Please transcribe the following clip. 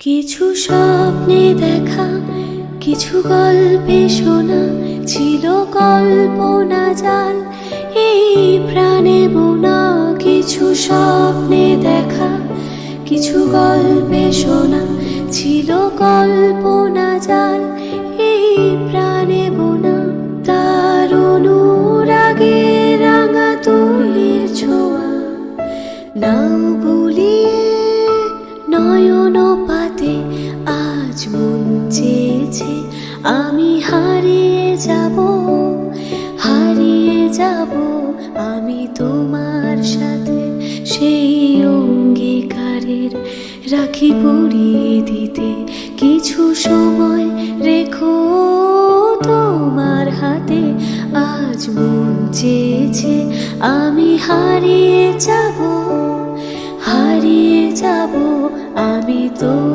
কিছু স্বপ্নে দেখা, কিছু গল্পে শোনা, ছিল কল্পনা জাল এই প্রাণে বোনা। কিছু স্বপ্নে দেখা, কিছু গল্পে শোনা, ছিল কল্পনা জাল এই প্রাণে বোনা। তার অনুরাগে রাঙা তুলির ছোঁয়া নাও বুলিয়ে নয়ন পাতে। আজ মন চেয়েছে আমি হারিয়ে যাব, হারিয়ে যাব আমি তোমার সাথে। সেই অঙ্গীকারের রাখি পরিয়ে দিতে কিছু সময় রেখো তোমার হাতে। আজ মন চেয়েছে আমি হারিয়ে যাব, হারিয়ে যাব আমি তো।